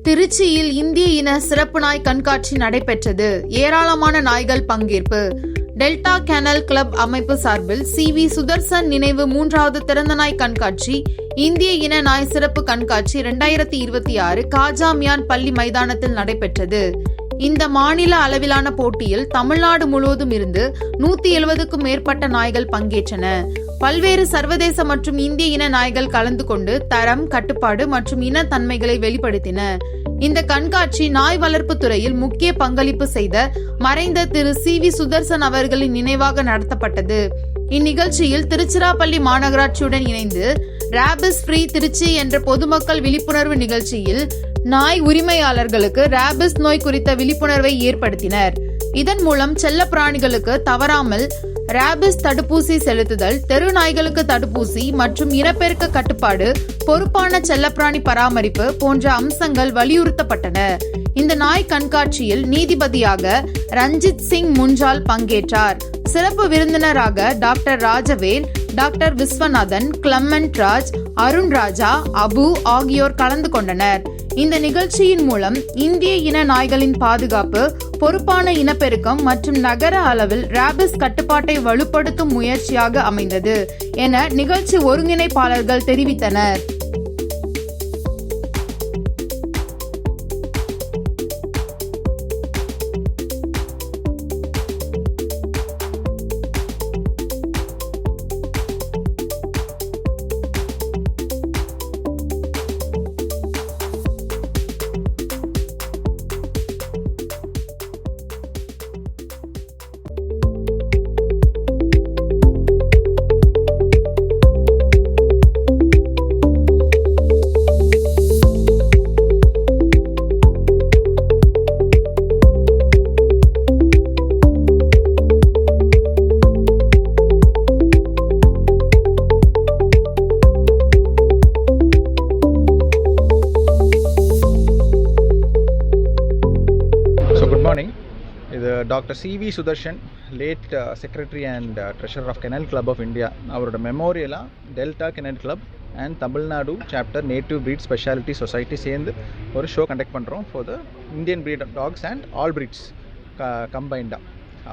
திருச்சியில் இந்திய இன சிறப்பு நாய் கண்காட்சி நடைபெற்றது. ஏராளமான நாய்கள் பங்கேற்பு. டெல்டா கெனல் கிளப் அமைப்பு சார்பில் CV சுதர்சன் நினைவு 3வது திறந்த நாய் கண்காட்சி, இந்திய இன நாய் சிறப்பு கண்காட்சி 2026 காஜாமியான் பள்ளி மைதானத்தில் நடைபெற்றது. இந்த மாநில அளவிலான போட்டியில் தமிழ்நாடு முழுவதும் இருந்து 170க்கும் மேற்பட்ட நாய்கள் பங்கேற்றன. பல்வேறு சர்வதேச மற்றும் இந்திய இன நாய்கள் கலந்து கொண்டு தரம், கட்டுப்பாடு மற்றும் இன தன்மைகளை வெளிப்படுத்தின. இந்த கண்காட்சி நாய் வளர்ப்பு துறையில் முக்கிய பங்களிப்பு செய்த மறைந்த திரு CV சுதர்சன் அவர்களின் நினைவாக நடத்தப்பட்டது. இந்நிகழ்ச்சியில் திருச்சிராப்பள்ளி மாநகராட்சியுடன் இணைந்து ராபிஸ் ஃப்ரீ திருச்சி என்ற பொதுமக்கள் விழிப்புணர்வு நிகழ்ச்சியில் நாய் உரிமையாளர்களுக்கு ராபிஸ் நோய் குறித்த விழிப்புணர்வை ஏற்படுத்தினர். இதன் மூலம் செல்ல பிராணிகளுக்கு தவறாமல் ராபிஸ் தடுப்பூசி செலுத்துதல், தெரு நாய்களுக்கு தடுப்பூசி மற்றும் இனப்பெருக்க கட்டுப்பாடு, பொறுப்பான செல்லப்பிராணி பராமரிப்பு போன்ற அம்சங்கள் வலியுறுத்தப்பட்டன. இந்த நாய் கண்காட்சியில் நீதிபதியாக ரஞ்சித் சிங் முன்ஜால் பங்கேற்றார். சிறப்பு விருந்தினராக doctor Rajavel, doctor Viswanathan, Clement Raj, Arun Raja, Abu ஆகியோர் கலந்து கொண்டனர். இந்த நிகழ்ச்சியின் மூலம் இந்திய இன நாய்களின் பாதுகாப்பு, பொறுப்பான இனப்பெருக்கம் மற்றும் நகர அளவில் ராபிஸ் கட்டுப்பாட்டை வலுப்படுத்தும் முயற்சியாக அமைந்தது என நிகழ்ச்சி ஒருங்கிணைப்பாளர்கள் தெரிவித்தனர். இது doctor CV Sudarshan, late secretary and treasurer of kennel club of India, அவரோட மெமோரியலாக delta kennel club and Tamil Nadu chapter native breed speciality society சேர்ந்து ஒரு ஷோ கண்டக்ட் பண்ணுறோம் for the Indian breed dogs and all breeds கம்பைண்டாக.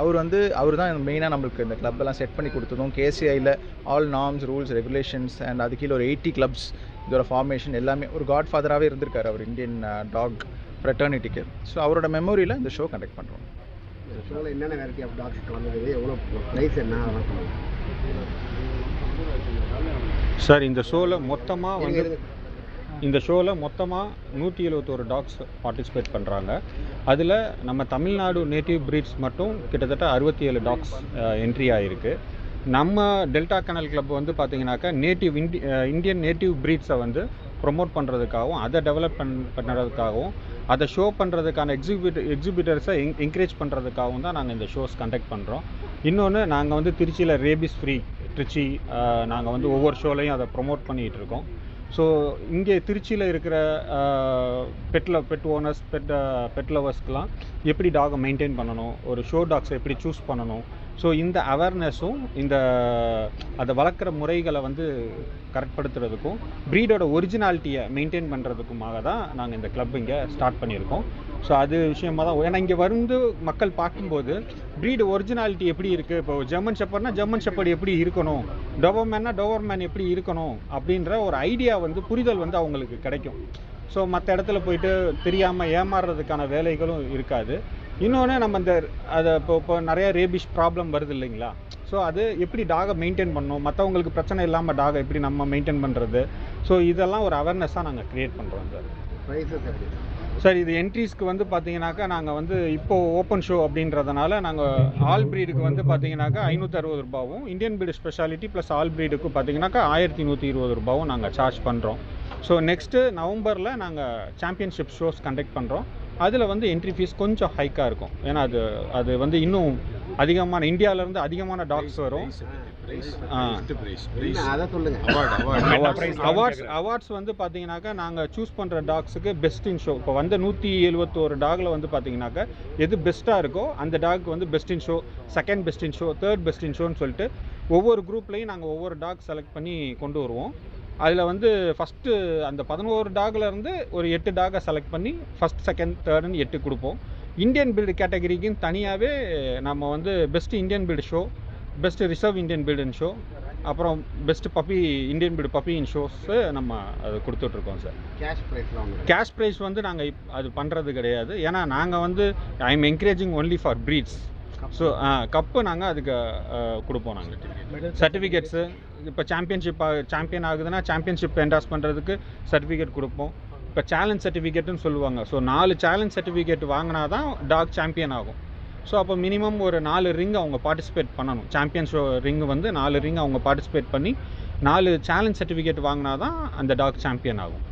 அவர் தான் மெயினாக நம்மளுக்கு இந்த கிளப்பெல்லாம் செட் பண்ணி கொடுத்ததும். KCIயில் all norms, rules, regulations and அது கீழே ஒரு 80 கிளப்ஸ், இதோட ஃபார்மேஷன் எல்லாமே ஒரு காட் ஃபாதராகவே இருந்திருக்காரு அவர் இந்தியன் டாக் ஃப்ரெட்டர்னிட்டிக்கு. ஸோ அவரோட மெமோரியில் இந்த ஷோ கண்டக்ட் பண்ணுறோம். இந்த ஷோவில் என்னென்ன வெரைட்டி ஆஃப் டாக்ஸ் கலந்துருக்குது, எவ்வளோ ப்ரைஸ் என்ன அதெல்லாம் சார்? இந்த ஷோவில் மொத்தமாக 171 டாக்ஸ் பார்ட்டிசிபேட் பண்ணுறாங்க. அதில் நம்ம தமிழ்நாடு நேட்டிவ் ப்ரீட்ஸ் மட்டும் கிட்டத்தட்ட 67 டாக்ஸ் என்ட்ரி ஆகிருக்கு. நம்ம டெல்டா கெனல் கிளப் வந்து பார்த்திங்கனாக்கா இந்தியன் நேட்டிவ் ப்ரீட்ஸை வந்து ப்ரொமோட் பண்ணுறதுக்காகவும், அதை டெவலப் பண்ணுறதுக்காகவும், அதை ஷோ பண்ணுறதுக்கான எக்ஸிபிட்டர்ஸை என்கரேஜ் பண்ணுறதுக்காகவும் தான் நாங்கள் இந்த ஷோஸ் கண்டக்ட் பண்ணுறோம். இன்னொன்று, நாங்கள் வந்து திருச்சியில் ரேபிஸ் ஃப்ரீ திருச்சி நாங்கள் வந்து ஒவ்வொரு ஷோலையும் அதை ப்ரொமோட் பண்ணிகிட்டு இருக்கோம். ஸோ இங்கே திருச்சியில் இருக்கிற பெட் ஓனர்ஸ், பெட் லவர்ஸ்க்கெலாம் எப்படி டாகை மெயின்டைன் பண்ணணும், ஒரு ஷோ டாக்ஸை எப்படி சூஸ் பண்ணணும், ஸோ இந்த அவேர்னஸும் அதை வளர்க்குற முறைகளை வந்து கரெக்ட்படுத்துறதுக்கும், ப்ரீடோட ஒரிஜினாலிட்டியை மெயின்டைன் பண்ணுறதுக்குமாக தான் நாங்கள் இந்த கிளப் இங்கே ஸ்டார்ட் பண்ணியிருக்கோம். ஸோ அது விஷயமாக தான். ஏன்னா இங்கே வந்து மக்கள் பார்க்கும்போது ப்ரீடு ஒரிஜினாலிட்டி எப்படி இருக்குது, இப்போ ஜெர்மன் ஷெப்பர்ட்னா ஜெர்மன் ஷெப்பர்ட் எப்படி இருக்கணும், டோபர்மேன்னா டோபர்மேன் எப்படி இருக்கணும் அப்படின்ற ஒரு ஐடியா வந்து, புரிதல் வந்து அவங்களுக்கு கிடைக்கும். ஸோ மற்ற இடத்துல போயிட்டு தெரியாமல் ஏமாறுறதுக்கான வேலைகளும் இருக்காது. இன்னொன்று, நம்ம அதை இப்போ நிறையா ரேபிஷ் ப்ராப்ளம் வருது இல்லைங்களா, ஸோ அது எப்படி டாகை மெயின்டைன் பண்ணணும், மற்றவங்களுக்கு பிரச்சனை இல்லாமல் டாகை எப்படி நம்ம மெயின்டைன் பண்ணுறது, ஸோ இதெல்லாம் ஒரு அவேர்னஸாக நாங்கள் க்ரியேட் பண்ணுறோம் சார். இது என்ட்ரிஸ்க்கு வந்து பார்த்தீங்கன்னாக்கா, நாங்கள் வந்து இப்போது ஓப்பன் ஷோ அப்படின்றதுனால நாங்கள் ஆல் ப்ரீடுக்கு வந்து பார்த்தீங்கன்னாக்கா 560 ரூபாவும், Indian breed speciality plus all ப்ரீடுக்கு பார்த்தீங்கன்னாக்கா 1120 ரூபாவும் நாங்கள் சார்ஜ் பண்ணுறோம். ஸோ நெக்ஸ்ட்டு நவம்பரில் நாங்கள் சாம்பியன்ஷிப் ஷோஸ் கண்டக்ட் பண்ணுறோம். அதில் வந்து என்ட்ரி ஃபீஸ் கொஞ்சம் ஹைக்காக இருக்கும். ஏன்னா அது வந்து இன்னும் அதிகமான, இந்தியாவிலேருந்து அதிகமான டாக்ஸ் வரும். அவார்ட்ஸ் வந்து பார்த்தீங்கன்னாக்கா, நாங்கள் சூஸ் பண்ணுற டாக்ஸுக்கு பெஸ்ட் இன் ஷோ. இப்போ வந்து 171 டாகில் வந்து பார்த்தீங்கன்னாக்கா எது பெஸ்ட்டாக இருக்கோ அந்த டாக் வந்து best in show, second best in show, third best in ஷோன்னு சொல்லிட்டு ஒவ்வொரு குரூப்லேயும் நாங்கள் ஒவ்வொரு டாக் செலக்ட் பண்ணி கொண்டு வருவோம். அதில் வந்து ஃபஸ்ட்டு அந்த 11 டாகில் இருந்து ஒரு 8 டாகை செலக்ட் பண்ணி ஃபஸ்ட் செகண்ட் தேர்டுன்னு 8 கொடுப்போம். இந்தியன் பிரீடு கேட்டகரிக்குன்னு தனியாகவே நம்ம வந்து best Indian breed show, best reserve Indian பிரீடுன்னு ஷோ, அப்புறம் பெஸ்ட்டு பப்பி இந்தியன் பிரீடு பப்பின்னு ஷோஸு நம்ம அது கொடுத்துட்ருக்கோம் சார். கேஷ் ப்ரைஸ் வந்து நாங்கள் அது பண்ணுறது கிடையாது. ஏன்னா நாங்கள் வந்து I am encouraging only for breeds. So cup நாங்கள் அதுக்கு கொடுப்போம். நாங்கள் சர்டிஃபிகேட்ஸு இப்போ சாம்பியன் ஆகுதுன்னா சாம்பியன்ஷிப் என்டாஸ் பண்ணுறதுக்கு சர்டிஃபிகேட் கொடுப்போம். இப்போ சேலஞ்ச் சர்டிஃபிகேட்டுன்னு சொல்லுவாங்க. ஸோ 4 சேலஞ்ச் சர்டிஃபிகேட் வாங்கினா தான் டாக் சாம்பியன் ஆகும். ஸோ அப்போ மினிமம் ஒரு 4 ரிங் அவங்க பார்ட்டிசிபேட் பண்ணணும். சாம்பியன் ஷோ ரிங் வந்து 4 ரிங் அவங்க பார்ட்டிசிபேட் பண்ணி 4 சேலஞ்ச் சர்டிஃபிகேட் வாங்கினா தான் அந்த டாக் சாம்பியன் ஆகும்.